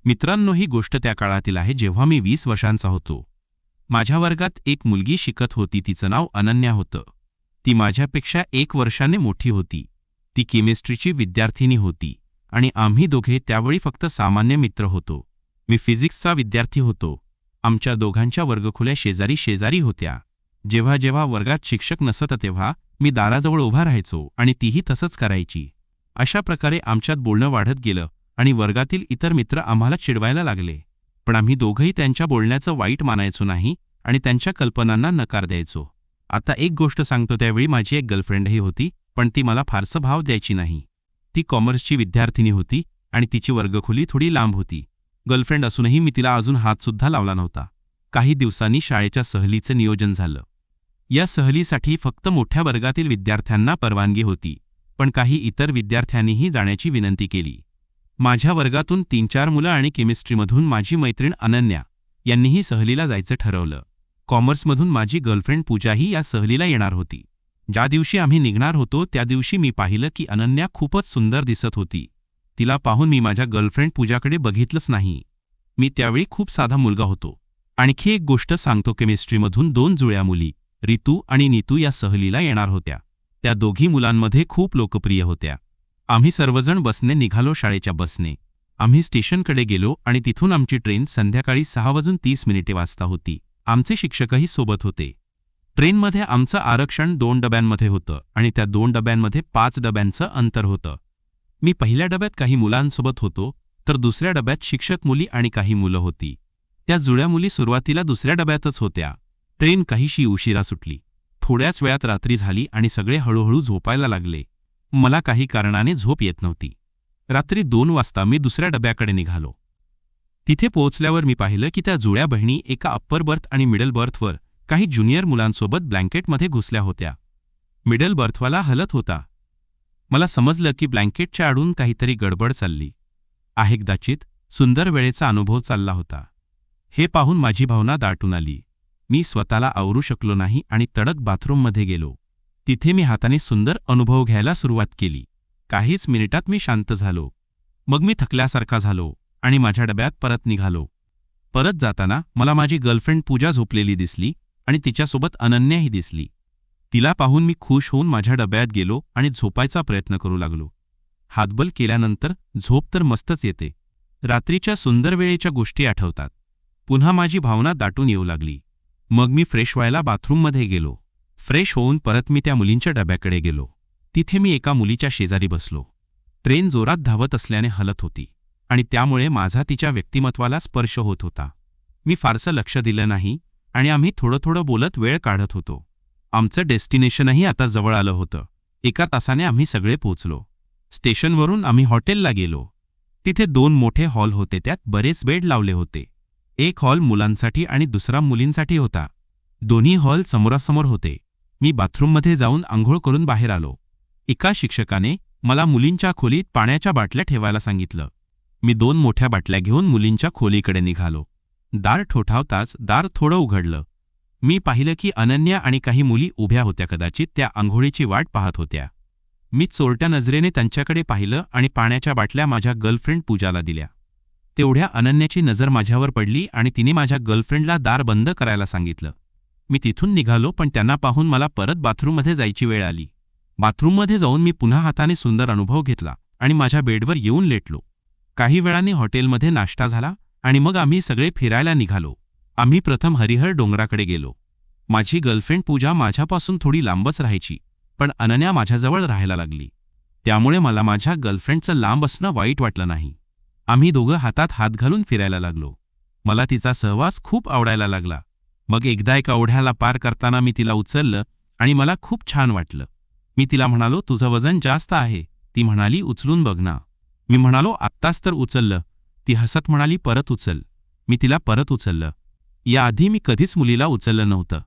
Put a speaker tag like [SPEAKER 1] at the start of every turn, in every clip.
[SPEAKER 1] मित्रांनो, ही गोष्ट त्या काळातील आहे जेव्हा मी 20 वर्षांचा होतो. माझ्या वर्गात एक मुलगी शिकत होती. तिचं नाव अनन्या होतं. ती माझ्यापेक्षा 1 वर्षाने मोठी होती. ती केमिस्ट्रीची विद्यार्थिनी होती आणि आम्ही दोघे त्यावेळी फक्त सामान्य मित्र होतो. मी फिजिक्सचा विद्यार्थी होतो. आमच्या दोघांच्या वर्गखोल्या शेजारी शेजारी होत्या. जेव्हा जेव्हा वर्गात शिक्षक नसत तेव्हा मी दाराजवळ उभा राहायचो आणि तीही तसंच करायची. अशा प्रकारे आमच्यात बोलणं वाढत गेलं आणि वर्गातील इतर मित्र आम्हाला चिडवायला लागले. पण आम्ही दोघंही त्यांच्या बोलण्याचं वाईट मानायचो नाही आणि त्यांच्या कल्पनांना नकार द्यायचो. आता एक गोष्ट सांगतो. त्यावेळी माझी एक गर्लफ्रेंडही होती, पण ती मला फारसं भाव द्यायची नाही. ती कॉमर्सची विद्यार्थिनी होती आणि तिची वर्गखोली थोडी लांब होती. गर्लफ्रेंड असूनही मी तिला अजून हातसुद्धा लावला नव्हता. काही दिवसांनी शाळेच्या सहलीचं नियोजन झालं. या सहलीसाठी फक्त मोठ्या वर्गातील विद्यार्थ्यांना परवानगी होती, पण काही इतर विद्यार्थ्यांनीही जाण्याची विनंती केली. माझ्या वर्गातून 3-4 मुलं आणि केमिस्ट्रीमधून माझी मैत्रीण अनन्या यांनीही सहलीला जायचं ठरवलं. कॉमर्समधून माझी गर्लफ्रेंड पूजाही या सहलीला येणार होती. ज्या दिवशी आम्ही निघणार होतो त्या दिवशी मी पाहिलं की अनन्या खूपच सुंदर दिसत होती. तिला पाहून मी माझ्या गर्लफ्रेंड पूजाकडे बघितलंच नाही. मी त्यावेळी खूप साधा मुलगा होतो. आणखी एक गोष्ट सांगतो. केमिस्ट्रीमधून 2 जुळ्या मुली रितू आणि नीतू या सहलीला येणार होत्या. त्या दोघी मुलांमध्ये खूप लोकप्रिय होत्या. आम्ही सर्वजण बसने निघालो. शाळेच्या बसने आम्ही स्टेशनकडे गेलो आणि तिथून आमची ट्रेन संध्याकाळी 6:30 वाजता होती. आमचे शिक्षकही सोबत होते. ट्रेनमध्ये आमचं आरक्षण 2 डब्यांमध्ये होतं आणि त्या 2 डब्यांमध्ये 5 डब्यांचं अंतर होतं. मी पहिल्या डब्यात काही मुलांसोबत होतो, तर दुसऱ्या डब्यात शिक्षक मुली आणि काही मुलं होती. त्या जुळ्या मुली सुरुवातीला दुसऱ्या डब्यातच होत्या. ट्रेन काहीशी उशिरा सुटली. थोड्याच वेळात रात्री झाली आणि सगळे हळूहळू झोपायला लागले. मला काही कारणाने झोप येत नव्हती. रात्री 2 वाजता मी दुसऱ्या डब्याकडे निघालो. तिथे पोहोचल्यावर मी पाहिलं की त्या जुळ्या बहिणी एका अप्पर बर्थ आणि मिडल बर्थवर काही ज्युनियर मुलांसोबत ब्लँकेटमध्ये घुसल्या होत्या. मिडल बर्थवाला हलत होता. मला समजलं की ब्लँकेटच्या आडून काहीतरी गडबड चालली आहे. कदाचित सुंदर वेळेचा अनुभव चालला होता. हे पाहून माझी भावना दाटून आली. मी स्वतःला आवरू शकलो नाही आणि तडक बाथरूममध्ये गेलो. तिथे मी हाताने सुंदर अनुभव घ्यायला सुरुवात केली. काहीच मिनिटात मी शांत झालो. मग मी थकल्यासारखा झालो आणि माझ्या डब्यात परत निघालो. परत जाताना मला माझी गर्लफ्रेंड पूजा झोपलेली दिसली आणि तिच्यासोबत अनन्याही दिसली. तिला पाहून मी खुश होऊन माझ्या डब्यात गेलो आणि झोपायचा प्रयत्न करू लागलो. हातबल केल्यानंतर झोप तर मस्तच येते. रात्रीच्या सुंदर वेळेच्या गोष्टी आठवतात. पुन्हा माझी भावना दाटून येऊ लागली. मग मी फ्रेश व्हायला बाथरूममध्ये गेलो. फ्रेश होऊन परत मी त्या मुलींच्या डब्याकडे गेलो. तिथे मी एका मुलीच्या शेजारी बसलो. ट्रेन जोरात धावत असल्याने हलत होती आणि त्यामुळे माझा तिच्या व्यक्तिमत्वाला स्पर्श होत होता. मी फारसं लक्ष दिलं नाही आणि आम्ही थोडं थोडं बोलत वेळ काढत होतो. आमचं डेस्टिनेशनही आता जवळ आलं होतं. 1 तासाने आम्ही सगळे पोहोचलो. स्टेशनवरून आम्ही हॉटेलला गेलो. तिथे 2 मोठे हॉल होते. त्यात बरेच बेड लावले होते. एक हॉल मुलांसाठी आणि दुसरा मुलींसाठी होता. दोन्ही हॉल समोरासमोर होते. मी बाथरूममध्ये जाऊन आंघोळ करून बाहेर आलो. एका शिक्षकाने मला मुलींच्या खोलीत पाण्याच्या बाटल्या ठेवायला सांगितलं. मी 2 मोठ्या बाटल्या घेऊन मुलींच्या खोलीकडे निघालो. दार ठोठावताच दार थोडं उघडलं. मी पाहिलं की अनन्या आणि काही मुली उभ्या होत्या. कदाचित त्या आंघोळीची वाट पाहत होत्या. मी चोरट्या नजरेने त्यांच्याकडे पाहिलं आणि पाण्याच्या बाटल्या माझ्या गर्लफ्रेंड पूजाला दिल्या. तेवढ्या अनन्याची नजर माझ्यावर पडली आणि तिने माझ्या गर्लफ्रेंडला दार बंद करायला सांगितलं. मी तिथून निघालो, पण त्यांना पाहून मला परत बाथरूममध्ये जायची वेळ आली. बाथरूममध्ये जाऊन मी पुन्हा हाताने सुंदर अनुभव घेतला आणि माझ्या बेडवर येऊन लेटलो. काही वेळाने हॉटेलमध्ये नाश्ता झाला आणि मग आम्ही सगळे फिरायला निघालो. आम्ही प्रथम हरिहर डोंगराकडे गेलो. माझी गर्लफ्रेंड पूजा माझ्यापासून थोडी लांबच राहायची, पण अनन्या माझ्याजवळ राहायला लागली. त्यामुळे मला माझ्या गर्लफ्रेंडचं लांब असणं वाईट वाटलं नाही. आम्ही दोघं हातात हात घालून फिरायला लागलो. मला तिचा सहवास खूप आवडायला लागला. मग एकदा एका ओढ्याला पार करताना मी तिला उचललं आणि मला खूप छान वाटलं. मी तिला म्हणालो, तुझं वजन जास्त आहे. ती म्हणाली, उचलून बघ ना. मी म्हणालो, आत्ताच तर उचललं. ती हसत म्हणाली, परत उचल. मी तिला परत उचललं. याआधी मी कधीच मुलीला उचललं नव्हतं.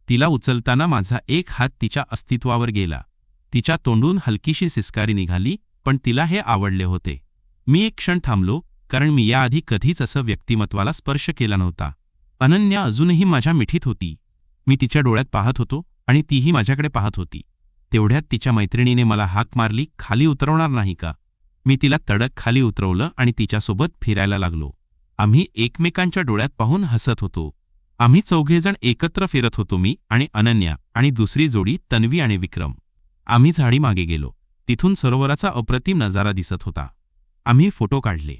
[SPEAKER 1] तिला उचलताना माझा एक हात तिच्या अस्तित्वावर गेला. तिच्या तोंडून हलकीशी सिसकारी निघाली, पण तिला हे आवडले होते. मी एक क्षण थांबलो, कारण मी याआधी कधीच असं व्यक्तिमत्वाला स्पर्श केला नव्हता. अनन्या अजूनही माझ्या मिठीत होती. मी तिच्या डोळ्यात पाहत होतो आणि तीही माझ्याकडे पाहत होती. तेवढ्यात तिच्या मैत्रिणीने मला हाक मारली, खाली उतरवणार नाही का? मी तिला तडक खाली उतरवलं आणि तिच्यासोबत फिरायला लागलो. आम्ही एकमेकांच्या डोळ्यात पाहून हसत होतो. आम्ही चौघेजण एकत्र फिरत होतो, मी आणि अनन्या आणि दुसरी जोडी तन्वी आणि विक्रम. आम्ही झाडी मागे गेलो. तिथून सरोवराचा अप्रतिम नजारा दिसत होता. आम्ही फोटो काढले.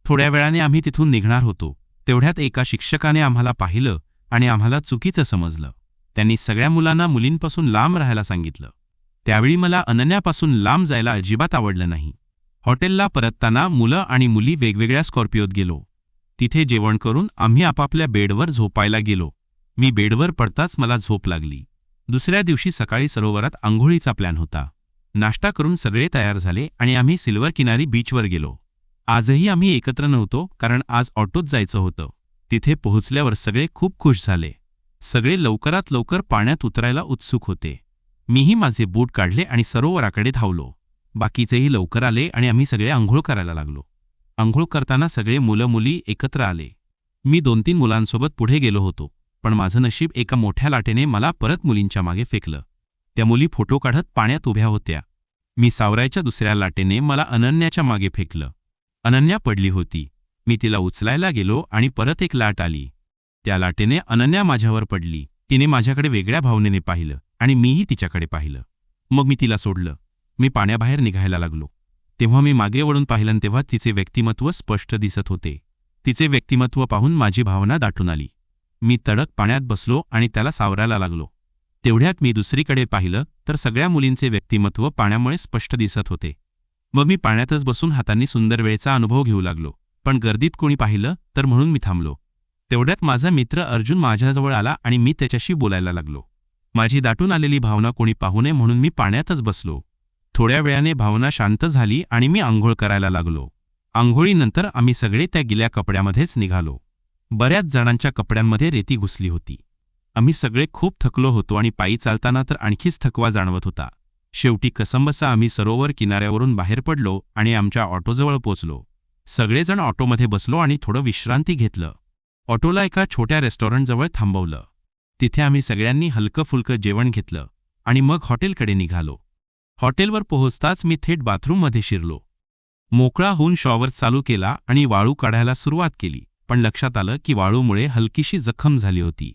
[SPEAKER 1] थोड्या वेळाने आम्ही तिथून निघणार होतो, तेवढ्यात एका शिक्षकाने आम्हाला पाहिलं आणि आम्हाला चुकीचं समजलं. त्यांनी सगळ्या मुलांना मुलींपासून लांब राहायला सांगितलं. त्यावेळी मला अनन्यापासून लांब जायला अजिबात आवडलं नाही. हॉटेलला परतताना मुलं आणि मुली वेगवेगळ्या स्कॉर्पिओत गेलो. तिथे जेवण करून आम्ही आपापल्या बेडवर झोपायला गेलो. मी बेडवर पडताच मला झोप लागली. दुसऱ्या दिवशी सकाळी सरोवरात आंघोळीचा प्लॅन होता. नाश्ता करून सगळे तयार झाले आणि आम्ही सिल्वर किनारी बीचवर गेलो. आजही आम्ही एकत्र नव्हतो, कारण आज ऑटोत जायचं होतं. तिथे पोहोचल्यावर सगळे खूप खुश झाले. सगळे लवकरात लवकर पाण्यात उतरायला उत्सुक होते. मीही माझे बूट काढले आणि सरोवराकडे धावलो. बाकीचेही लवकर आले आणि आम्ही सगळे आंघोळ करायला लागलो. आंघोळ करताना सगळे मुलं मुली एकत्र आले. मी 2-3 मुलांसोबत पुढे गेलो होतो, पण माझं नशीब एका मोठ्या लाटेने मला परत मुलींच्या मागे फेकलं. त्या मुली फोटो काढत पाण्यात उभ्या होत्या. मी सावरायच्या दुसऱ्या लाटेने मला अनन्याच्या मागे फेकलं. अनन्या पडली होती. मी तिला उचलायला गेलो आणि परत एक लाट आली. त्या लाटेने अनन्या माझ्यावर पडली. तिने माझ्याकडे वेगळ्या भावनेने पाहिलं आणि मीही तिच्याकडे पाहिलं. मग मी तिला सोडलं. मी पाण्याबाहेर निघायला लागलो. तेव्हा मी मागे वळून पाहिलं, तेव्हा तिचे व्यक्तिमत्व स्पष्ट दिसत होते. तिचे व्यक्तिमत्व पाहून माझी भावना दाटून आली. मी तडक पाण्यात बसलो आणि त्याला सावरायला लागलो. तेवढ्यात मी दुसरीकडे पाहिलं तर सगळ्या मुलींचे व्यक्तिमत्व पाण्यामुळे स्पष्ट दिसत होते. मग मी पाण्यातच बसून हातांनी सुंदर वेळेचा अनुभव घेऊ लागलो. पण गर्दीत कोणी पाहिलं तर म्हणून मी थांबलो. तेवढ्यात माझा मित्र अर्जुन माझ्याजवळ आला आणि मी त्याच्याशी बोलायला लागलो. माझी दाटून आलेली भावना कोणी पाहू नये म्हणून मी पाण्यातच बसलो. थोड्या वेळाने भावना शांत झाली आणि मी आंघोळ करायला लागलो. आंघोळीनंतर आम्ही सगळे त्या गिल्या कपड्यामध्येच निघालो. बऱ्याच जणांच्या कपड्यांमध्ये रेती घुसली होती. आम्ही सगळे खूप थकलो होतो आणि पायी चालताना तर आणखीच थकवा जाणवत होता. शेवटी कसंबसा आम्ही सरोवर किनाऱ्यावरून बाहेर पडलो आणि आमच्या ऑटोजवळ पोचलो. सगळेजण ऑटोमध्ये बसलो आणि थोडं विश्रांती घेतलं. ऑटोला एका छोट्या रेस्टॉरंटजवळ थांबवलं. तिथे आम्ही सगळ्यांनी हलकं-फुलकं जेवण घेतलं आणि मग हॉटेलकडे निघालो. हॉटेलवर पोहोचताच मी थेट बाथरूममध्ये शिरलो. मोकळा होऊन शॉवर चालू केला आणि वाळू काढायला सुरुवात केली, पण लक्षात आलं की वाळूमुळे हलकीशी जखम झाली होती.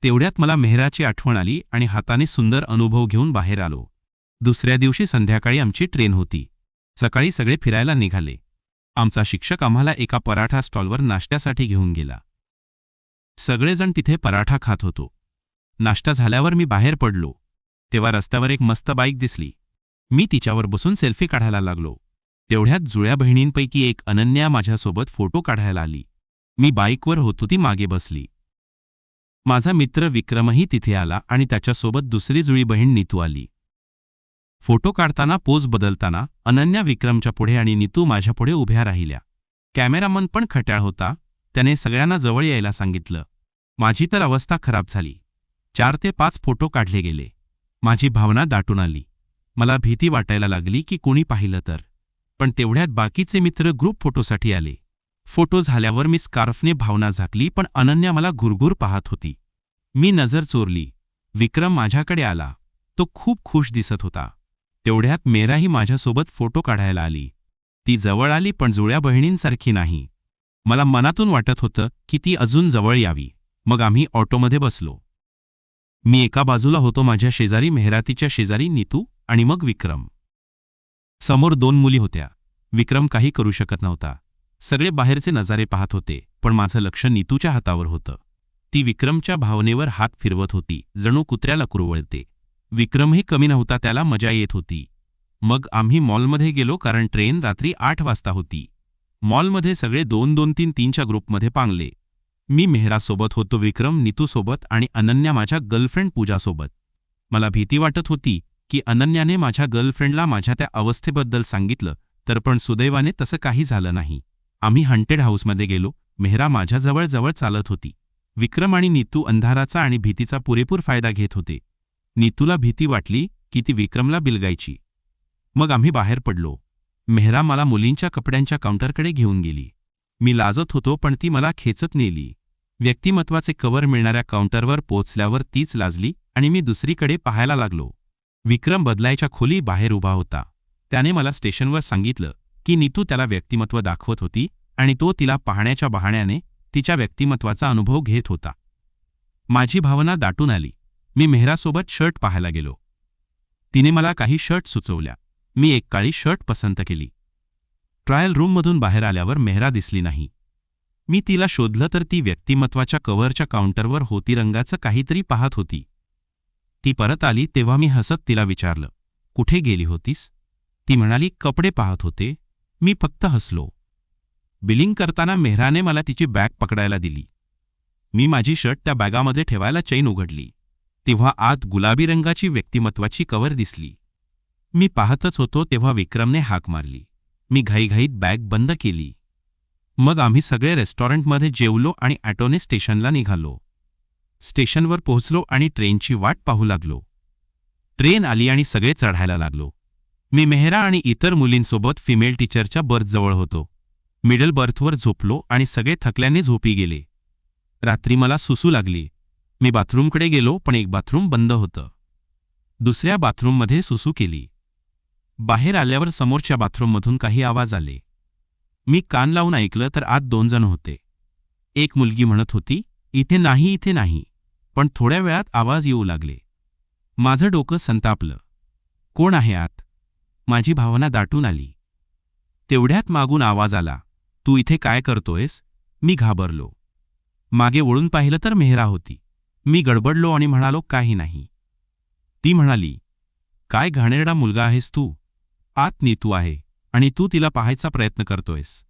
[SPEAKER 1] तेवढ्यात मला मेहराची आठवण आली आणि हाताने सुंदर अनुभव घेऊन बाहेर आलो. दुसऱ्या दिवशी संध्याकाळी आमची ट्रेन होती. सकाळी सगळे फिरायला निघाले. आमचा शिक्षक आम्हाला एका पराठा स्टॉलवर नाश्त्यासाठी घेऊन गेला. सगळेजण तिथे पराठा खात होतो. नाश्ता झाल्यावर मी बाहेर पडलो. तेव्हा रस्त्यावर एक मस्त बाईक दिसली. मी तिच्यावर बसून सेल्फी काढायला लागलो. तेवढ्यात जुळ्या बहिणींपैकी एक अनन्या माझ्यासोबत फोटो काढायला आली. मी बाईकवर होतो, ती मागे बसली. माझा मित्र विक्रमही तिथे आला आणि त्याच्यासोबत दुसरी जुळी बहीण नीतू आली. फोटो काढताना पोज बदलताना अनन्या विक्रमच्या पुढे आणि नीतू माझ्यापुढे उभ्या राहिल्या. कॅमेरामन पण खट्याळ होता. त्याने सगळ्यांना जवळ यायला सांगितलं. माझी तर अवस्था खराब झाली. 4 ते 5 फोटो काढले गेले. माझी भावना दाटून आली. मला भीती वाटायला लागली की कोणी पाहिलं तर. पण तेवढ्यात बाकीचे मित्र ग्रुप फोटोसाठी आले. फोटो झाल्यावर मी स्कार्फने भावना झाकली, पण अनन्या मला घुरघुर पाहत होती. मी नजर चोरली. विक्रम माझ्याकडे आला. तो खूप खुश दिसत होता. तेवढ्यात मेहराही माझ्यासोबत फोटो काढायला आली. ती जवळ आली, पण जुळ्या बहिणींसारखी नाही. मला मनातून वाटत होतं की ती अजून जवळ यावी. मग आम्ही ऑटोमध्ये बसलो. मी एका बाजूला होतो, माझ्या शेजारी मेहरा, तिच्या शेजारी नीतू आणि मग विक्रम. समोर 2 मुली होत्या. विक्रम काही करू शकत नव्हता. सगळे बाहेरचे नजारे पाहत होते, पण माझं लक्ष नीतूच्या हातावर होतं. ती विक्रमच्या भावनेवर हात फिरवत होती, जणू कुत्र्याला कुरवळते. विक्रमही कमी नव्हता, त्याला मजा येत होती. मग आम्ही मॉलमध्ये गेलो, कारण ट्रेन रात्री 8 वाजता होती. मॉलमध्ये सगळे 2-2, 3-3च्या ग्रुपमध्ये पांगले. मी मेहरासोबत होतो, विक्रम नीतूसोबत आणि अनन्या माझ्या गर्लफ्रेंड पूजासोबत. मला भीती वाटत होती की अनन्याने माझ्या गर्लफ्रेंडला माझ्या त्या अवस्थेबद्दल सांगितलं तर, पण सुदैवाने तसं काही झालं नाही. आम्ही हंटेड हाऊसमध्ये गेलो. मेहरा माझ्याजवळ जवळ चालत होती. विक्रम आणि नीतू अंधाराचा आणि भीतीचा पुरेपूर फायदा घेत होते. नीतूला भीती वाटली की ती विक्रमला बिलगायची. मग आम्ही बाहेर पडलो. मेहरा मला मुलींच्या कपड्यांच्या काउंटरकडे घेऊन गेली. मी लाजत होतो, पण ती मला खेचत नेली. व्यक्तिमत्वाचे कव्हर मिळणाऱ्या काउंटरवर पोचल्यावर तीच लाजली आणि मी दुसरीकडे पाहायला लागलो. विक्रम बदलायच्या खोली बाहेर उभा होता. त्याने मला स्टेशनवर सांगितलं की नीतू त्याला व्यक्तिमत्व दाखवत होती आणि तो तिला पाहण्याच्या बहाण्याने तिच्या व्यक्तिमत्वाचा अनुभव घेत होता. माझी भावना दाटून आली. मी मेहरासोबत शर्ट पाहायला गेलो. तिने मला काही शर्ट सुचवल्या. मी एक काळी शर्ट पसंत केली. ट्रायल रूममधून बाहेर आल्यावर मेहरा दिसली नाही. मी तिला शोधलं तर ती व्यक्तिमत्वाच्या कव्हरच्या काउंटरवर होती, रंगाचं काहीतरी पाहत होती. ती परत आली तेव्हा मी हसत तिला विचारलं, कुठे गेली होतीस? ती म्हणाली, कपडे पाहत होते. मी फक्त हसलो. बिलिंग करताना मेहराने मला तिची बॅग पकडायला दिली. मी माझी शर्ट त्या बॅगामध्ये ठेवायला चैन उघडली. तेव्हा आत गुलाबी रंगाची व्यक्तिमत्वाची कव्हर दिसली. मी पाहतच होतो तेव्हा विक्रमने हाक मारली. मी घाईघाईत बॅग बंद केली. मग आम्ही सगळे रेस्टॉरंटमध्ये जेवलो आणि ऑटोने स्टेशनला निघालो. स्टेशनवर पोहोचलो आणि ट्रेनची वाट पाहू लागलो. ट्रेन आली आणि सगळे चढायला लागलो. मी मेहरा आणि इतर मुलींसोबत फिमेल टीचरच्या बर्थजवळ होतो. मिडल बर्थवर झोपलो आणि सगळे थकल्याने झोपी गेले. रात्री मला सुसू लागली. मी बाथरूमकडे गेलो पण एक बाथरूम बंद होतं. दुसऱ्या बाथरूममध्ये सुसू केली. बाहेर आल्यावर समोरच्या बाथरूममधून काही आवाज आले. मी कान लावून ऐकलं तर आत 2 जण होते. एक मुलगी म्हणत होती, इथे नाही, इथे नाही. पण थोड्या वेळात आवाज येऊ लागले. माझं डोकं संतापलं. कोण आहे आत? माझी भावना दाटून आली. तेवढ्यात मागून आवाज आला, तू इथे काय करतोयस? मी घाबरलो. मागे वळून पाहिलं तर मेहरा होती. मी गडबडलो आणि म्हणालो, काही नाही. ती म्हणाली, काय घाणेरडा मुलगा आहेस तू. आत नीतू आहे आणि तू तिला पाहायचा प्रयत्न करतोयस.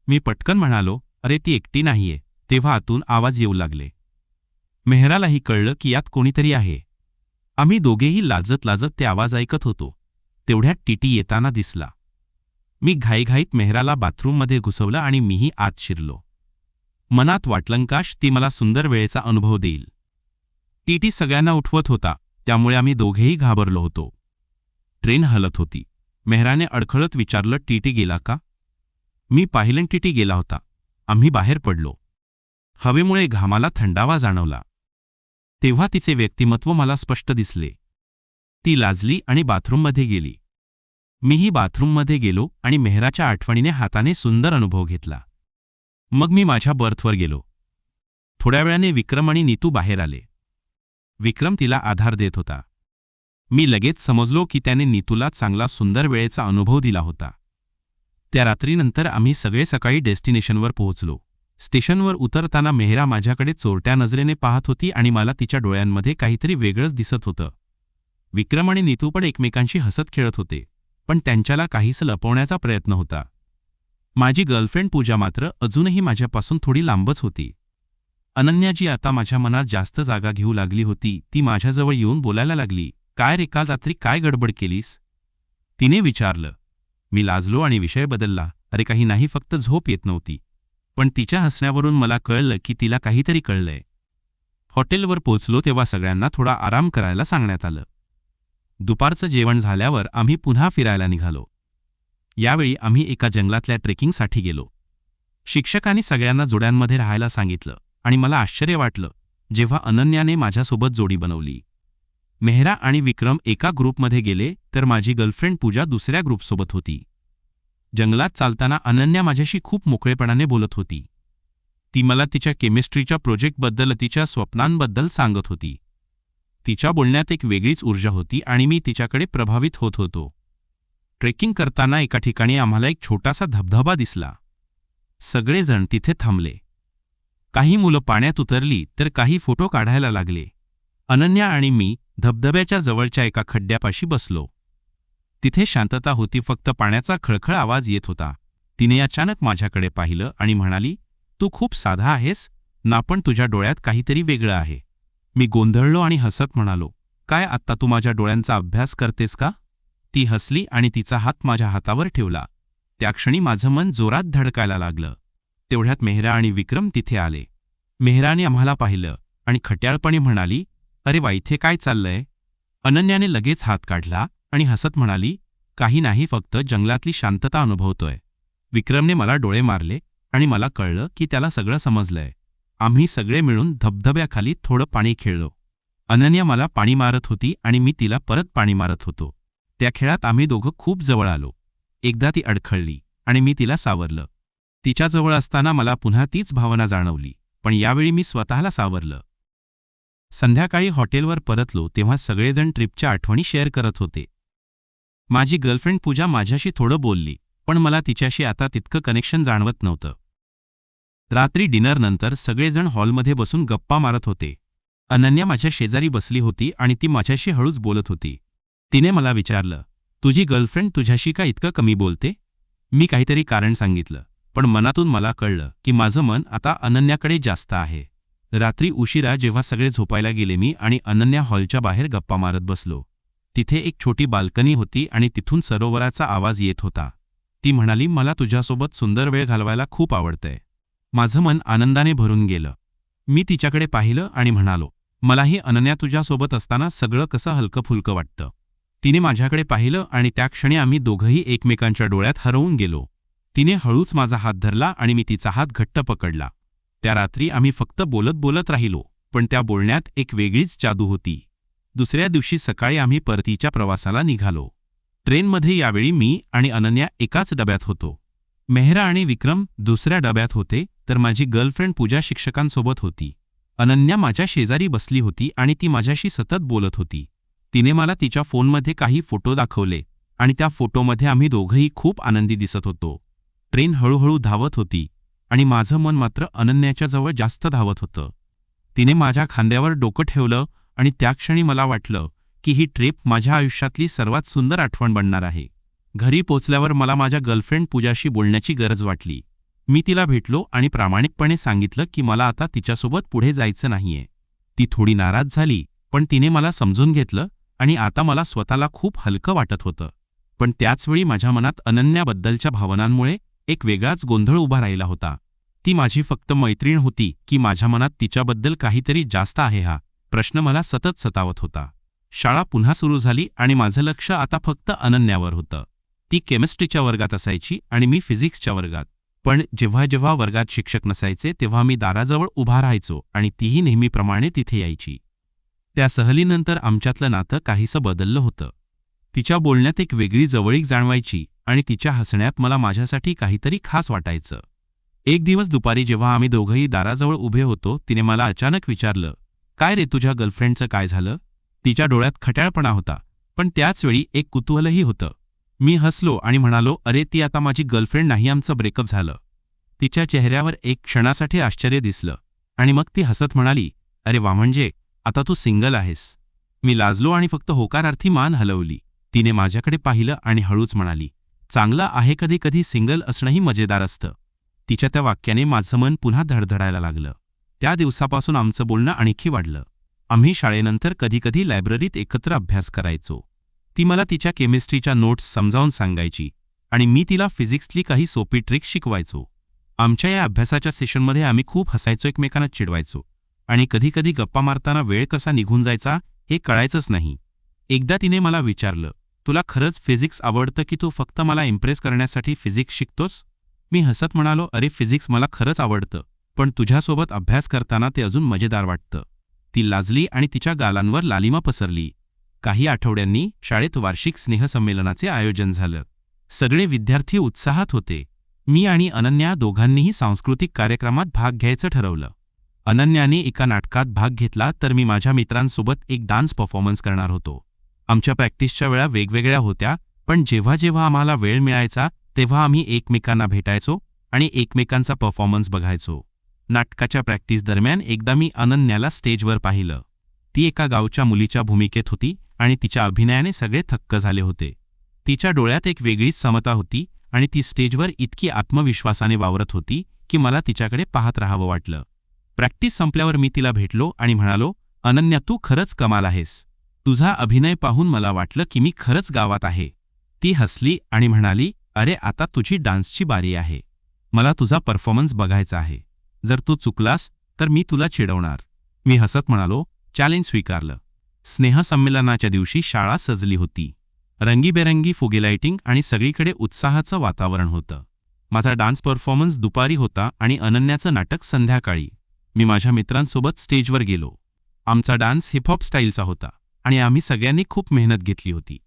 [SPEAKER 1] मी पटकन म्हणालो, अरे ती एकटी नाहीये. तेव्हा आतून आवाज येऊ लागले. मेहरालाही कळलं की यात कोणीतरी आहे. आम्ही दोघेही लाजत लाजत ते आवाज ऐकत होतो. तेवढ्यात टीटी येताना दिसला. मी घाईघाईत मेहराला बाथरूममध्ये घुसवलं आणि मीही आत शिरलो. मनात वाटलं, काश ती मला सुंदर वेळेचा अनुभव देईल. टीटी सगळ्यांना उठवत होता, त्यामुळे आम्ही दोघेही घाबरलो होतो. ट्रेन हलत होती. मेहराने अडखळत विचारलं, टीटी गेला का? मी पाहिलं, टीटी गेला होता. आम्ही बाहेर पडलो. हवेमुळे घामाला थंडावा जाणवला. तेव्हा तिचे व्यक्तिमत्व मला स्पष्ट दिसले. ती लाजली आणि बाथरूममध्ये गेली. मीही बाथरूममध्ये गेलो आणि मेहराच्या आठवणीने हाताने सुंदर अनुभव घेतला. मग मी माझ्या बर्थवर गेलो. थोड्या वेळाने विक्रम आणि नीतू बाहेर आले. विक्रम तिला आधार देत होता. मी लगेच समजलो की त्याने नीतूला चांगला सुंदर वेळेचा अनुभव दिला होता. त्या रात्रीनंतर आम्ही सगळे सकाळी डेस्टिनेशनवर पोहोचलो. स्टेशनवर उतरताना मेहरा माझ्याकडे चोरट्या नजरेने पाहत होती आणि मला तिच्या डोळ्यांमध्ये काहीतरी वेगळंच दिसत होतं. विक्रम आणि नीतू पण एकमेकांशी हसत खेळत होते, पण त्यांच्याला काहीसं लपवण्याचा प्रयत्न होता. माझी गर्लफ्रेंड पूजा मात्र अजूनही माझ्यापासून थोडी लांबच होती. अनन्या जी आता माझ्या मनात जास्त जागा घेऊ लागली होती, ती माझ्याजवळ येऊन बोलायला लागली, काय रे, काल रात्री काय गडबड केलीस? तिने विचारलं. मी लाजलो आणि विषय बदलला. अरे काही नाही, फक्त झोप येत नव्हती. पण तिच्या हसण्यावरून मला कळलं की तिला काहीतरी कळलंय. हॉटेलवर पोचलो तेव्हा सगळ्यांना थोडा आराम करायला सांगण्यात आलं. दुपारचं जेवण झाल्यावर आम्ही पुन्हा फिरायला निघालो. यावेळी आम्ही एका जंगलातल्या ट्रेकिंगसाठी गेलो. शिक्षकांनी सगळ्यांना जोड्यांमध्ये राहायला सांगितलं आणि मला आश्चर्य वाटलं जेव्हा अनन्याने माझ्यासोबत जोडी बनवली. मेहरा आणि विक्रम एका ग्रुपमध्ये गेले तर माझी गर्लफ्रेंड पूजा दुसऱ्या ग्रुपसोबत होती. जंगलात चालताना अनन्या माझ्याशी खूप मोकळेपणाने बोलत होती. ती मला तिच्या केमिस्ट्रीच्या प्रोजेक्टबद्दल, तिच्या स्वप्नांबद्दल सांगत होती. तिच्या बोलण्यात एक वेगळीच ऊर्जा होती आणि मी तिच्याकडे प्रभावित होत होतो. ट्रेकिंग करताना एका ठिकाणी आम्हाला एक छोटासा धबधबा दिसला. सगळेजण तिथे थांबले. काही मुलं पाण्यात उतरली तर काही फोटो काढायला लागले. अनन्या आणि मी धबधब्याच्या जवळच्या एका खड्ड्यापाशी बसलो. तिथे शांतता होती, फक्त पाण्याचा खळखळ आवाज येत होता. तिने अचानक माझ्याकडे पाहिलं आणि म्हणाली, तू खूप साधा आहेस ना, पण तुझ्या डोळ्यात काहीतरी वेगळं आहे. मी गोंधळलो आणि हसत म्हणालो, काय आत्ता तू माझ्या डोळ्यांचा अभ्यास करतेस का? ती हसली आणि तिचा हात माझ्या हातावर ठेवला. त्या क्षणी माझं मन जोरात धडकायला लागलं. तेवढ्यात मेहरा आणि विक्रम तिथे आले. मेहराने आम्हाला पाहिलं आणि खट्याळपणे म्हणाली, अरे वा, इथे काय चाललंय? अनन्याने लगेच हात काढला आणि हसत म्हणाली, काही नाही, फक्त जंगलातली शांतता अनुभवतोय. विक्रमने मला डोळे मारले आणि मला कळलं की त्याला सगळं समजलंय. आम्ही सगळे मिळून धबधब्याखाली थोडं पाणी खेळलो. अनन्या मला पाणी मारत होती आणि मी तिला परत पाणी मारत होतो. त्या खेळात आम्ही दोघं खूप जवळ आलो. एकदा ती अडखळली आणि मी तिला सावरलं. तिच्याजवळ असताना मला पुन्हा तीच भावना जाणवली, पण यावेळी मी स्वतःला सावरलं. संध्याकाळी हॉटेलवर परतलो तेव्हा सगळेजण ट्रिपच्या आठवणी शेअर करत होते. माझी गर्लफ्रेंड पूजा माझ्याशी थोडं बोलली, पण मला तिच्याशी आता तितकं कनेक्शन जाणवत नव्हतं. रात्री डिनरनंतर सगळेजण हॉलमध्ये बसून गप्पा मारत होते. अनन्या माझ्या शेजारी बसली होती आणि ती माझ्याशी हळूच बोलत होती. तिने मला विचारलं, तुझी गर्लफ्रेंड तुझ्याशी का इतकं कमी बोलते? मी काहीतरी कारण सांगितलं, पण मनातून मला कळलं की माझं मन आता अनन्याकडे जास्त आहे. रात्री उशिरा जेव्हा सगळे झोपायला गेले मी आणि अनन्या हॉलच्या बाहेर गप्पा मारत बसलो. तिथे एक छोटी बाल्कनी होती आणि तिथून सरोवराचा आवाज येत होता. ती म्हणाली, मला तुझ्यासोबत सुंदर वेळ घालवायला खूप आवडतंय. माझं मन आनंदाने भरून गेलं. मी तिच्याकडे पाहिलं आणि म्हणालो, मलाही अनन्या तुझ्यासोबत असताना सगळं कसं हलकं-फुलकं वाटतं. तिने माझ्याकडे पाहिलं आणि त्या क्षणी आम्ही दोघंही एकमेकांच्या डोळ्यात हरवून गेलो. तिने हळूच माझा हात धरला आणि मी तिचा हात घट्ट पकडला. त्या रात्री आम्ही फक्त बोलत बोलत राहिलो, पण त्या बोलण्यात एक वेगळीच जादू होती. दुसऱ्या दिवशी सकाळी आम्ही परतीच्या प्रवासाला निघालो. ट्रेनमध्ये यावेळी मी आणि अनन्या एकाच डब्यात होतो. मेहरा आणि विक्रम दुसऱ्या डब्यात होते, तर माझी गर्लफ्रेंड पूजा शिक्षकांसोबत होती. अनन्या माझ्या शेजारी बसली होती आणि ती माझ्याशी सतत बोलत होती. तिने मला तिच्या फोनमध्ये काही फोटो दाखवले आणि त्या फोटोमध्ये आम्ही दोघंही खूप आनंदी दिसत होतो. ट्रेन हळूहळू धावत होती आणि माझं मन मात्र अनन्याच्या जवळ जास्त धावत होतं. तिने माझ्या खांद्यावर डोकं ठेवलं आणि त्या क्षणी मला वाटलं की ही ट्रिप माझ्या आयुष्यातली सर्वात सुंदर आठवण बनणार आहे. घरी पोचल्यावर मला माझ्या गर्लफ्रेंड पूजाशी बोलण्याची गरज वाटली. मी तिला भेटलो आणि प्रामाणिकपणे सांगितलं की मला आता तिच्यासोबत पुढे जायचं नाहीये. ती थोडी नाराज झाली, पण तिने मला समजून घेतलं आणि आता मला स्वतःला खूप हलकं वाटत होतं. पण त्याचवेळी माझ्या मनात अनन्याबद्दलच्या भावनांमुळे एक वेगळाच गोंधळ उभा राहिला होता. ती माझी फक्त मैत्रीण होती की माझ्या मनात तिच्याबद्दल काहीतरी जास्त आहे, हा प्रश्न मला सतत सतावत होता. शाळा पुन्हा सुरू झाली आणि माझं लक्ष आता फक्त अनन्यावर होतं. ती केमिस्ट्रीच्या वर्गात असायची आणि मी फिजिक्सच्या वर्गात. पण जेव्हा जेव्हा वर्गात शिक्षक नसायचे तेव्हा मी दाराजवळ उभा राहायचो आणि तीही नेहमीप्रमाणे तिथे यायची. त्या सहलीनंतर आमच्यातलं नातं काहीसं बदललं होतं. तिच्या बोलण्यात एक वेगळी जवळीक जाणवायची आणि तिच्या हसण्यात मला माझ्यासाठी काहीतरी खास वाटायचं. एक दिवस दुपारी जेव्हा आम्ही दोघंही दाराजवळ उभे होतो, तिने मला अचानक विचारलं, काय रे, तुझ्या गर्लफ्रेंडचं काय झालं? तिच्या डोळ्यात खट्याळपणा होता, पण त्याचवेळी एक कुतूहलही होतं. मी हसलो आणि म्हणालो, अरे ती आता माझी गर्लफ्रेंड नाही, आमचं ब्रेकअप झालं. तिच्या चेहऱ्यावर एक क्षणासाठी आश्चर्य दिसलं आणि मग ती हसत म्हणाली, अरे वा, म्हणजे आता तू सिंगल आहेस? मी लाजलो आणि फक्त होकारार्थी मान हलवली. तिने माझ्याकडे पाहिलं आणि हळूच म्हणाली, चांगलं आहे, कधी कधी सिंगल असणंही मजेदार असतं. तिच्या त्या वाक्याने माझं मन पुन्हा धडधडायला लागलं. त्या दिवसापासून आमचं बोलणं आणखी वाढलं. आम्ही शाळेनंतर कधीकधी लायब्ररीत एकत्र अभ्यास करायचो. ती मला तिच्या केमिस्ट्रीच्या नोट्स समजावून सांगायची आणि मी तिला फिजिक्सली काही सोपी ट्रिक्स शिकवायचो. आमच्या या अभ्यासाच्या सेशनमध्ये आम्ही खूप हसायचो, एकमेकांना चिडवायचो आणि कधीकधी गप्पा मारताना वेळ कसा निघून जायचा हे कळायचंच नाही. एकदा तिने मला विचारलं, तुला खरंच फिजिक्स आवडतं की तू फक्त मला इम्प्रेस करण्यासाठी फिजिक्स शिकतोस? मी हसत म्हणालो, अरे फिजिक्स मला खरंच आवडतं, पण तुझ्यासोबत अभ्यास करताना ते अजून मजेदार वाटतं. ती लाजली आणि तिच्या गालांवर लालिमा पसरली. काही आठवड्यांनी शाळेत वार्षिक स्नेहसंमेलनाचे आयोजन झालं. सगळे विद्यार्थी उत्साहात होते. मी आणि अनन्या दोघांनीही सांस्कृतिक कार्यक्रमात भाग घ्यायचं ठरवलं. अनन्याने एका नाटकात भाग घेतला, तर मी माझ्या मित्रांसोबत एक डान्स परफॉर्मन्स करणार होतो. आमच्या प्रॅक्टिसच्या वेळा वेगवेगळ्या होत्या, पण जेव्हा जेव्हा आम्हाला वेळ मिळायचा तेव्हा आम्ही एकमेकांना भेटायचो आणि एकमेकांचा परफॉर्मन्स बघायचो. नाटकाच्या प्रॅक्टिस दरम्यान एकदा मी अनन्याला स्टेजवर पाहिलं. ती एका गावच्या मुलीच्या भूमिकेत होती आणि तिच्या अभिनयाने सगळे थक्क झाले होते. तिच्या डोळ्यात एक वेगळीच समता होती आणि ती स्टेजवर इतकी आत्मविश्वासाने वावरत होती की मला तिच्याकडे पाहत राहावं वाटलं. प्रॅक्टिस संपल्यावर मी तिला भेटलो आणि म्हणालो, अनन्या, तू खरंच कमाल आहेस. तुझा अभिनय पाहून मला वाटलं की मी खरंच गावात आहे. ती हसली आणि म्हणाली, अरे आता तुझी डान्सची बारी आहे. मला तुझा परफॉर्मन्स बघायचा आहे. जर तू चुकलास तर मी तुला चिडवणार. मी हसत म्हणालो, चॅलेंज स्वीकारलं. स्नेहसंमेलनाच्या दिवशी शाळा सजली होती. रंगीबेरंगी फुगे, लाइटिंग आणि सगळीकडे उत्साहाचं वातावरण होतं. माझा डान्स परफॉर्मन्स दुपारी होता आणि अनन्याचं नाटक संध्याकाळी. मी माझ्या मित्रांसोबत स्टेजवर गेलो. आमचा डान्स हिपहॉप स्टाईलचा होता आणि आम्ही सगळ्यांनी खूप मेहनत घेतली होती.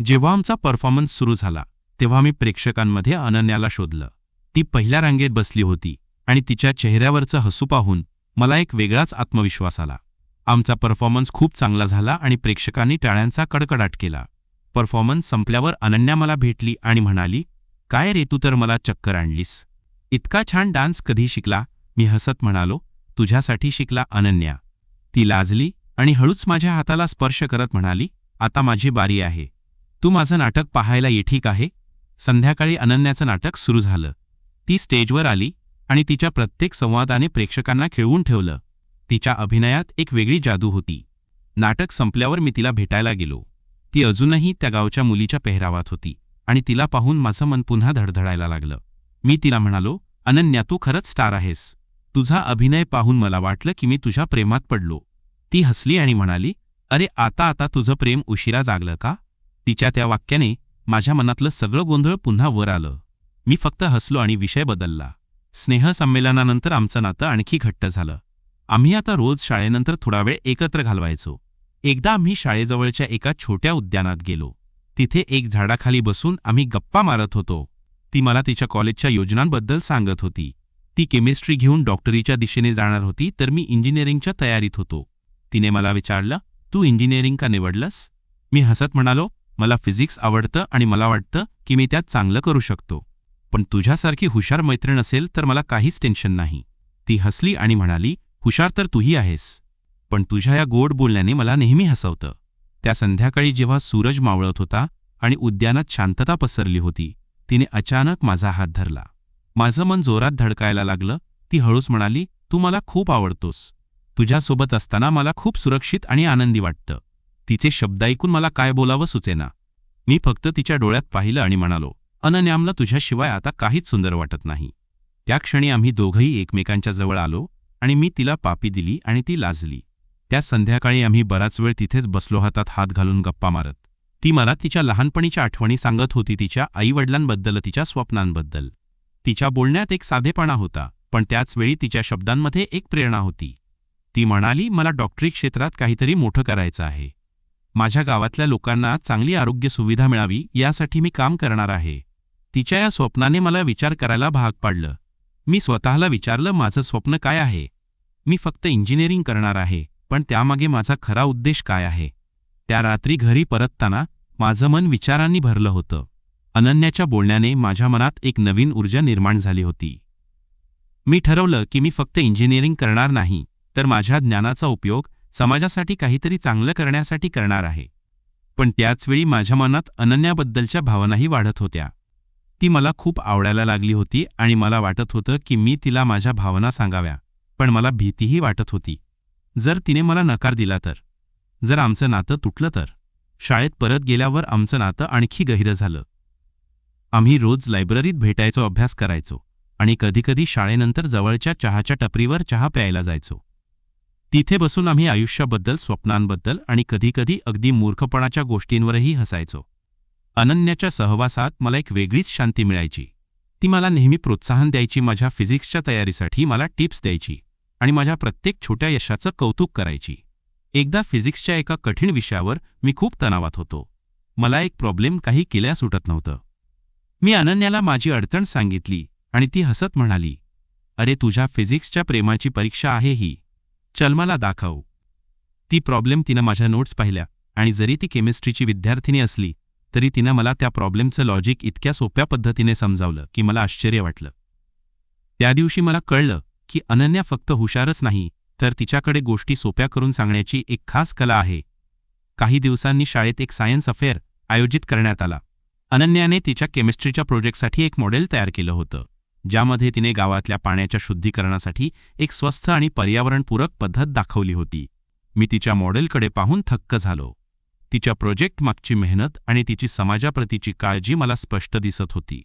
[SPEAKER 1] जेव्हा आमचा परफॉर्मन्स सुरू झाला तेव्हा मी प्रेक्षकांमध्ये अनन्याला शोधलं. ती पहिल्या रांगेत बसली होती आणि तिच्या चेहऱ्यावरचं हसू पाहून मला एक वेगळाच आत्मविश्वास आला. आमचा परफॉर्मन्स खूप चांगला झाला आणि प्रेक्षकांनी टाळ्यांचा कडकडाट केला. परफॉर्मन्स संपल्यावर अनन्या मला भेटली आणि म्हणाली, "काय रे, तू तर मला चक्कर आणलीस. इतका छान डान्स कधी शिकला?" मी हसत म्हणालो, "तुझ्यासाठी शिकला अनन्या." ती लाजली आणि हळूच माझ्या हाताला स्पर्श करत म्हणाली, "आता माझी बारी आहे. तू माझं नाटक पाहायला ये, ठीक आहे?" संध्याकाळी अनन्याचं नाटक सुरू झालं. ती स्टेजवर आली आणि तिच्या प्रत्येक संवादाने प्रेक्षकांना खिळवून ठेवलं. तिच्या अभिनयात एक वेगळी जादू होती. नाटक संपल्यावर मी तिला भेटायला गेलो. ती अजूनही त्या गावच्या मुलीच्या पेहरावात होती आणि तिला पाहून माझं मन पुन्हा धडधडायला लागलं. मी तिला म्हणालो, "अनन्या, तू खरंच स्टार आहेस. तुझा अभिनय पाहून मला वाटलं की मी तुझ्या प्रेमात पडलो." ती हसली आणि म्हणाली, "अरे, आता तुझं प्रेम उशिरा जागलं का?" तिच्या त्या वाक्याने माझ्या मनातलं सगळं गोंधळ पुन्हा वर आलं. मी फक्त हसलो आणि विषय बदलला. स्नेहसंमेलनानंतर आमचं नातं आणखी घट्ट झालं. आम्ही आता रोज शाळेनंतर थोडा वेळ एकत्र घालवायचो. एकदा आम्ही शाळेजवळच्या एका छोट्या उद्यानात गेलो. तिथे एक झाडाखाली बसून आम्ही गप्पा मारत होतो. ती मला तिच्या कॉलेजच्या योजनांबद्दल सांगत होती. ती केमिस्ट्री घेऊन डॉक्टरीच्या दिशेने जाणार होती, तर मी इंजिनिअरिंगच्या तयारीत होतो. तिने मला विचारलं, "तू इंजिनिअरिंग का निवडलंस?" मी हसत म्हणालो, "मला फिजिक्स आवडतं आणि मला वाटतं की मी त्यात चांगलं करू शकतो. पण तुझ्यासारखी हुशार मैत्रीण असेल तर मला काहीच टेन्शन नाही." ती हसली आणि म्हणाली, "हुशार तर तूही आहेस, पण तुझ्या या गोड बोलण्याने मला नेहमी हसवतं." त्या संध्याकाळी जेव्हा सूरज मावळत होता आणि उद्यानात शांतता पसरली होती, तिने अचानक माझा हात धरला. माझं मन जोरात धडकायला लागलं. ती हळूच म्हणाली, "तू मला खूप आवडतोस. तुझ्यासोबत असताना मला खूप सुरक्षित आणि आनंदी वाटतं." तिचे शब्द ऐकून मला काय बोलावं सुचेना. मी फक्त तिच्या डोळ्यात पाहिलं आणि म्हणालो, "अनन्या, मला तुझ्याशिवाय आता काहीच सुंदर वाटत नाही." त्या क्षणी आम्ही दोघंही एकमेकांच्या जवळ आलो आणि मी तिला पापी दिली आणि ती लाजली. त्या संध्याकाळी आम्ही बराच वेळ तिथेच बसलो, हातात हात घालून गप्पा मारत. ती मला तिच्या लहानपणीच्या आठवणी सांगत होती, तिच्या आईवडिलांबद्दल, तिच्या स्वप्नांबद्दल. तिच्या बोलण्यात एक साधेपणा होता, पण त्याचवेळी तिच्या शब्दांमध्ये एक प्रेरणा होती. ती म्हणाली, "मला डॉक्टरी क्षेत्रात काहीतरी मोठं करायचं आहे. माझ्या गावातल्या लोकांना चांगली आरोग्य सुविधा मिळावी यासाठी मी काम करणार आहे." तिच्या या स्वप्नाने मला विचार करायला भाग पाडलं. मी स्वतःला विचारलं, माझं स्वप्न काय आहे? मी फक्त इंजिनिअरिंग करणार आहे, पण त्यामागे माझा खरा उद्देश काय आहे? त्या रात्री घरी परतताना माझं मन विचारांनी भरलं होतं. अनन्याच्या बोलण्याने माझ्या मनात एक नवीन ऊर्जा निर्माण झाली होती. मी ठरवलं की मी फक्त इंजिनिअरिंग करणार नाही, तर माझ्या ज्ञानाचा उपयोग समाजासाठी काहीतरी चांगलं करण्यासाठी करणार आहे. पण त्याचवेळी माझ्या मनात अनन्याबद्दलच्या भावनाही वाढत होत्या. ती मला खूप आवडायला लागली होती आणि मला वाटत होतं की मी तिला माझ्या भावना सांगाव्या, पण मला भीतीही वाटत होती. जर तिने मला नकार दिला तर? जर आमचं नातं तुटलं तर? शाळेत परत गेल्यावर आमचं नातं आणखी गहिरं झालं. आम्ही रोज लायब्ररीत भेटायचो, अभ्यास करायचो आणि कधीकधी शाळेनंतर जवळच्या चहाच्या टपरीवर चहा प्यायला जायचो. तिथे बसून आम्ही आयुष्याबद्दल, स्वप्नांबद्दल आणि कधीकधी अगदी मूर्खपणाच्या गोष्टींवरही हसायचो. अनन्याच्या सहवासात मला एक वेगळीच शांती मिळायची. ती मला नेहमी प्रोत्साहन द्यायची, माझ्या फिजिक्सच्या तयारीसाठी मला टिप्स द्यायची आणि माझ्या प्रत्येक छोट्या यशाचं कौतुक करायची. एकदा फिजिक्सच्या एका कठीण विषयावर मी खूप तणावात होतो. मला एक प्रॉब्लेम काही केल्या सुटत नव्हतं. मी अनन्याला माझी अडचण सांगितली आणि ती हसत म्हणाली, "अरे, तुझ्या फिजिक्सच्या प्रेमाची परीक्षा आहे ही. चल मला दाखव." ती प्रॉब्लेम तिनं माझ्या नोट्स पाहिल्या आणि जरी ती केमिस्ट्रीची विद्यार्थिनी असली तरी तिनं मला त्या प्रॉब्लेमचं लॉजिक इतक्या सोप्या पद्धतीने समजावलं की मला आश्चर्य वाटलं. त्या दिवशी मला कळलं की अनन्या फक्त हुशारच नाही, तर तिच्याकडे गोष्टी सोप्या करून सांगण्याची एक खास कला आहे. काही दिवसांनी शाळेत एक सायन्स अफेअर आयोजित करण्यात आला. अनन्याने तिच्या केमिस्ट्रीच्या प्रोजेक्टसाठी एक मॉडेल तयार केलं होतं, ज्यामध्ये तिने गावातल्या पाण्याच्या शुद्धीकरणासाठी एक स्वस्थ आणि पर्यावरणपूरक पद्धत दाखवली होती. मी तिच्या मॉडेलकडे पाहून थक्क झालो. तिच्या प्रोजेक्ट मागची मेहनत आणि तिची समाजाप्रतीची काळजी मला स्पष्ट दिसत होती.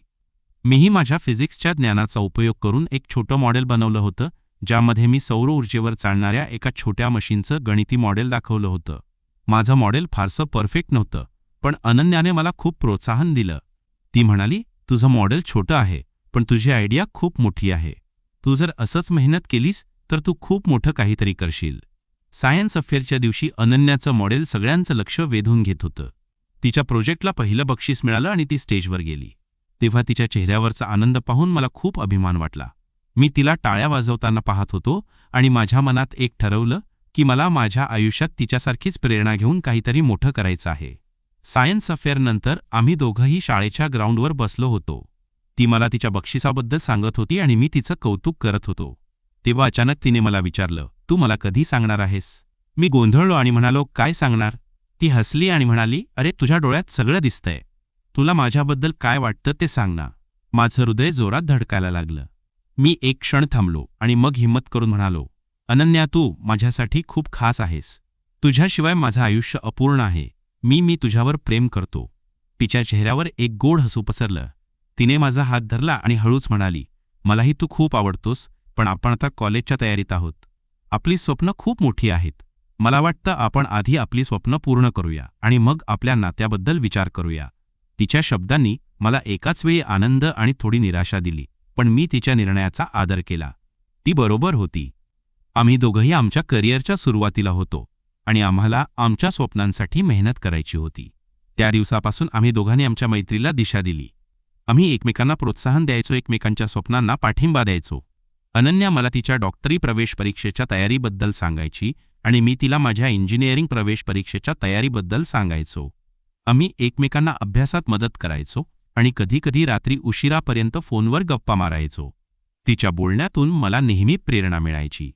[SPEAKER 1] मीही माझ्या फिजिक्सच्या ज्ञानाचा उपयोग करून एक छोटं मॉडेल बनवलं होतं, ज्यामध्ये मी सौर ऊर्जेवर चालणाऱ्या एका छोट्या मशीनचं गणिती मॉडेल दाखवलं होतं. माझं मॉडेल फारसं परफेक्ट नव्हतं, पण अनन्याने मला खूप प्रोत्साहन दिलं. ती म्हणाली, "तुझं मॉडेल छोटं आहे, पण तुझी आयडिया खूप मोठी आहे. तू जर असंच मेहनत केलीस तर तू खूप मोठं काहीतरी करशील." सायन्स अफेअरच्या दिवशी अनन्याचं मॉडेल सगळ्यांचं लक्ष वेधून घेत होतं. तिच्या प्रोजेक्टला पहिलं बक्षीस मिळालं आणि ती स्टेजवर गेली. तेव्हा तिच्या चेहऱ्यावरचा आनंद पाहून मला खूप अभिमान वाटला. मी तिला टाळ्या वाजवताना पाहत होतो आणि माझ्या मनात एक ठरवलं की मला माझ्या आयुष्यात तिच्यासारखीच प्रेरणा घेऊन काहीतरी मोठं करायचं आहे. सायन्स अफेअरनंतर आम्ही दोघंही शाळेच्या ग्राउंडवर बसलो होतो. ती मला तिच्या बक्षिसाबद्दल सांगत होती आणि मी तिचं कौतुक करत होतो. तेव्हा अचानक तिने मला विचारलं, तू मला कधी सांगणार आहेस? मी गोंधळलो आणि म्हणालो, काय सांगणार? ती हसली आणि म्हणाली, अरे तुझ्या डोळ्यात सगळं दिसतंय. तुला माझ्याबद्दल काय वाटतं ते सांग ना. माझं हृदय जोरात धडकायला लागलं. मी एक क्षण थांबलो आणि मग हिम्मत करून म्हणालो, अनन्या, तू माझ्यासाठी खूप खास आहेस. तुझ्याशिवाय माझं आयुष्य अपूर्ण आहे. मी तुझ्यावर प्रेम करतो. तिच्या चेहऱ्यावर एक गोड हसू पसरलं. तिने माझा हात धरला आणि हळूच म्हणाली, मलाही तू खूप आवडतोस, पण आपण आता कॉलेजच्या तयारीत आहोत. आपली स्वप्न खूप मोठी आहेत. मला वाटतं आपण आधी आपली स्वप्न पूर्ण करूया आणि मग आपल्या नात्याबद्दल विचार करूया. तिच्या शब्दांनी मला एकाच वेळी आनंद आणि थोडी निराशा दिली, पण मी तिच्या निर्णयाचा आदर केला. ती बरोबर होती. आम्ही दोघंही आमच्या करिअरच्या सुरुवातीला होतो आणि आम्हाला आमच्या स्वप्नांसाठी मेहनत करायची होती. त्या दिवसापासून आम्ही दोघांनी आमच्या मैत्रीला दिशा दिली. आम्ही एकमेकांना प्रोत्साहन द्यायचो, एकमेकांच्या स्वप्नांना पाठिंबा द्यायचो. अनन्या मला तिच्या डॉक्टरी प्रवेश परीक्षेच्या तयारीबद्दल सांगायची आणि मी तिला माझ्या इंजिनिअरिंग प्रवेश परीक्षेच्या तयारीबद्दल सांगायचो. आम्ही एकमेकांना अभ्यासात मदत करायचो आणि कधीकधी रात्री उशिरापर्यंत फोनवर गप्पा मारायचो. तिच्या बोलण्यातून मला नेहमी प्रेरणा मिळायची.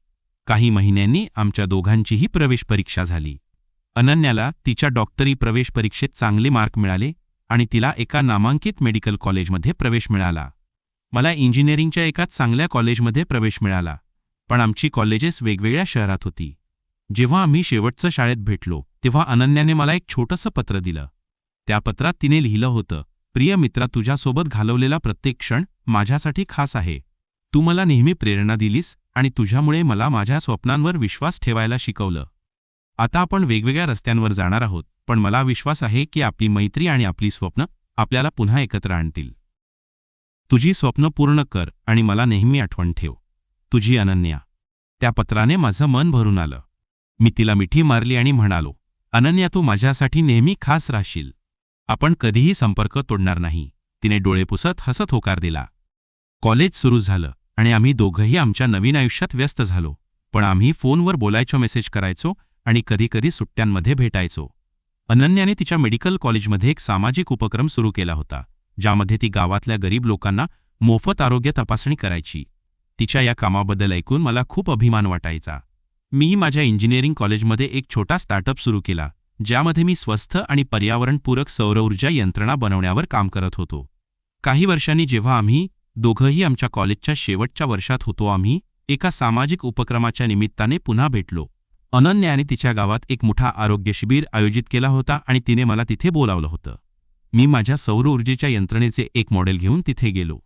[SPEAKER 1] काही महिन्यांनी आमच्या दोघांचीही प्रवेश परीक्षा झाली. अनन्याला तिच्या डॉक्टरी प्रवेश परीक्षेत चांगले मार्क मिळाले आणि तिला एका नामांकित मेडिकल कॉलेजमध्ये प्रवेश मिळाला. मला इंजिनिअरिंगच्या एका चांगल्या कॉलेजमध्ये प्रवेश मिळाला, पण आमची कॉलेजेस वेगवेगळ्या शहरात होती. जेव्हा आम्ही शेवटचं शाळेत भेटलो तेव्हा अनन्याने मला एक छोटंसं पत्र दिलं. त्या पत्रात तिने लिहिलं होतं, प्रिय मित्रा, तुझ्यासोबत घालवलेला प्रत्येक क्षण माझ्यासाठी खास आहे. तू मला नेहमी प्रेरणा दिलीस आणि तुझ्यामुळे मला माझ्या स्वप्नांवर विश्वास ठेवायला शिकवलं. आता आपण वेगवेगळ्या रस्त्यांवर जाणार आहोत, पण मला विश्वास आहे की आपली मैत्री आणि आपली स्वप्न आपल्याला पुन्हा एकत्र आणतील. तुझी स्वप्न पूर्ण कर आणि मला नेहमी आठवण ठेव. तुझी अनन्या. त्या पत्राने माझं मन भरून आलं. मी तिला मिठी मारली आणि म्हणालो, अनन्या, तू माझ्यासाठी नेहमी खास राहशील. आपण कधीही संपर्क तोडणार नाही. तिने डोळे पुसत हसत होकार दिला. कॉलेज सुरू झालं आणि आम्ही दोघंही आमच्या नवीन आयुष्यात व्यस्त झालो, पण आम्ही फोनवर बोलायचो, मेसेज करायचो आणि कधीकधी सुट्ट्यांमध्ये भेटायचो. अनन्याने तिच्या मेडिकल कॉलेजमध्ये एक सामाजिक उपक्रम सुरू केला होता, ज्यामध्ये ती गावातल्या गरीब लोकांना मोफत आरोग्य तपासणी करायची. तिच्या या कामाबद्दल ऐकून मला खूप अभिमान वाटायचा. मीही माझ्या इंजिनिअरिंग कॉलेजमध्ये एक छोटा स्टार्टअप सुरू केला, ज्यामध्ये मी स्वस्थ आणि पर्यावरणपूरक सौरऊर्जा यंत्रणा बनवण्यावर काम करत होतो. काही वर्षांनी जेव्हा आम्ही दोघंही आमच्या कॉलेजच्या शेवटच्या वर्षात होतो, आम्ही एका सामाजिक उपक्रमाच्या निमित्ताने पुन्हा भेटलो. अनन्याने तिच्या गावात एक मोठा आरोग्य शिबिर आयोजित केला होता आणि तिने मला तिथे बोलावलं होतं. मी माझ्या सौर ऊर्जेच्या यंत्रणेचे एक मॉडेल घेऊन तिथे गेलो.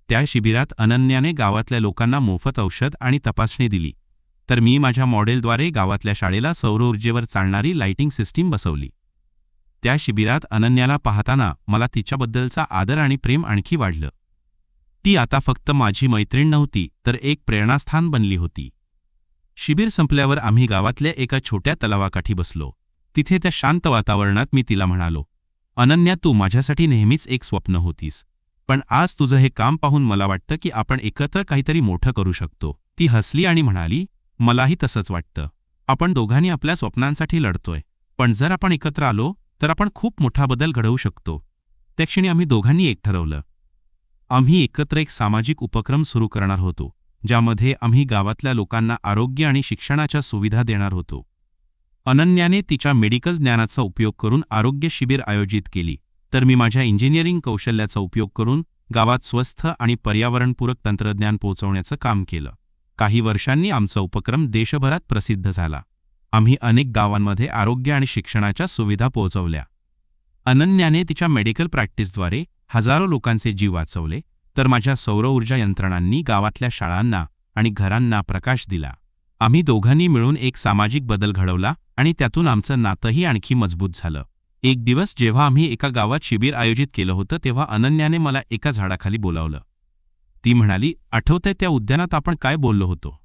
[SPEAKER 1] त्या शिबिरात अनन्याने गावातल्या लोकांना मोफत औषध आणि तपासणी दिली, तर मी माझ्या मॉडेलद्वारे गावातल्या शाळेला सौर ऊर्जेवर चालणारी लाइटिंग सिस्टीम बसवली. त्या शिबिरात अनन्याला पाहताना मला तिच्याबद्दलचा आदर आणि प्रेम आणखी वाढलं. ती आता फक्त माझी मैत्रीण नव्हती, तर एक प्रेरणास्थान बनली होती. शिबिर संपल्यावर आम्ही गावातल्या एका छोट्या तलावाकाठी बसलो. तिथे त्या शांत वातावरणात मी तिला म्हणालो, अनन्या, तू माझ्यासाठी नेहमीच एक स्वप्न होतीस, पण आज तुझं हे काम पाहून मला वाटतं की आपण एकत्र काहीतरी मोठं करू शकतो. ती हसली आणि म्हणाली, मलाही तसंच वाटतं. आपण दोघांनी आपल्या स्वप्नांसाठी लढतोय, पण जर आपण एकत्र आलो तर आपण खूप मोठा बदल घडवू शकतो. त्या क्षणी आम्ही दोघांनी एक ठरवलं. आम्ही एकत्र एक सामाजिक उपक्रम सुरू करणार होतो, ज्यामध्ये आम्ही गावातल्या लोकांना आरोग्य आणि शिक्षणाच्या सुविधा देणार होतो. अनन्याने तिच्या मेडिकल ज्ञानाचा उपयोग करून आरोग्य शिबिर आयोजित केली, तर मी माझ्या इंजिनिअरिंग कौशल्याचा उपयोग करून गावात स्वस्थ आणि पर्यावरणपूरक तंत्रज्ञान पोहोचवण्याचं काम केलं. काही वर्षांनी आमचा उपक्रम देशभरात प्रसिद्ध झाला. आम्ही अनेक गावांमध्ये आरोग्य आणि शिक्षणाच्या सुविधा पोहोचवल्या. अनन्याने तिच्या मेडिकल प्रॅक्टिसद्वारे हजारो लोकांचे जीव वाचवले, तर माझ्या सौर ऊर्जा यंत्रणांनी गावातल्या शाळांना आणि घरांना प्रकाश दिला. आम्ही दोघांनी मिळून एक सामाजिक बदल घडवला आणि त्यातून आमचं नातंही आणखी मजबूत झालं. एक दिवस जेव्हा आम्ही एका गावात शिबिर आयोजित केलं होतं, तेव्हा अनन्याने मला एका झाडाखाली बोलावलं. ती म्हणाली, आठवतंय त्या उद्यानात आपण काय बोललो होतो?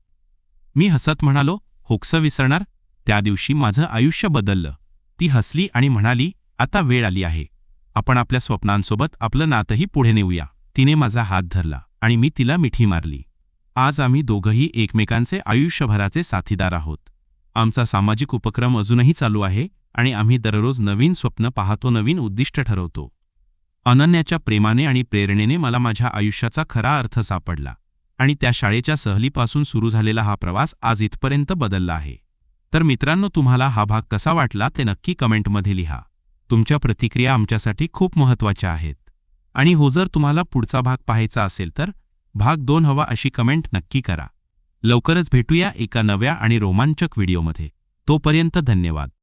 [SPEAKER 1] मी हसत म्हणालो, हो, कसं विसरणार? त्या दिवशी माझं आयुष्य बदललं. ती हसली आणि म्हणाली, आता वेळ आली आहे. आपण आपल्या स्वप्नांसोबत आपलं नातंही पुढे नेऊया. तिने माझा हात धरला आणि मी तिला मिठी मारली. आज आम्ही दोघंही एकमेकांचे आयुष्यभराचे साथीदार आहोत. आमचा सामाजिक उपक्रम अजूनही चालू आहे आणि आम्ही दररोज नवीन स्वप्न पाहतो, नवीन उद्दिष्ट ठरवतो. अनन्याच्या प्रेमाने आणि प्रेरणेने मला माझ्या आयुष्याचा खरा अर्थ सापडला आणि त्या शाळेच्या सहलीपासून सुरू झालेला हा प्रवास आज इथपर्यंत बदलला आहे. तर मित्रांनो, तुम्हाला हा भाग कसा वाटला ते नक्की कमेंटमध्ये लिहा. तुमच्या प्रतिक्रिया आमच्यासाठी खूप महत्त्वाच्या आहेत. आणि हो, जर तुम्हाला पुढचा भाग पाहायचा असेल तर भाग 2 हवा अशी कमेंट नक्की करा. लवकरच भेटूया एका नव्या आणि रोमांचक व्हिडिओमध्ये. तोपर्यंत धन्यवाद.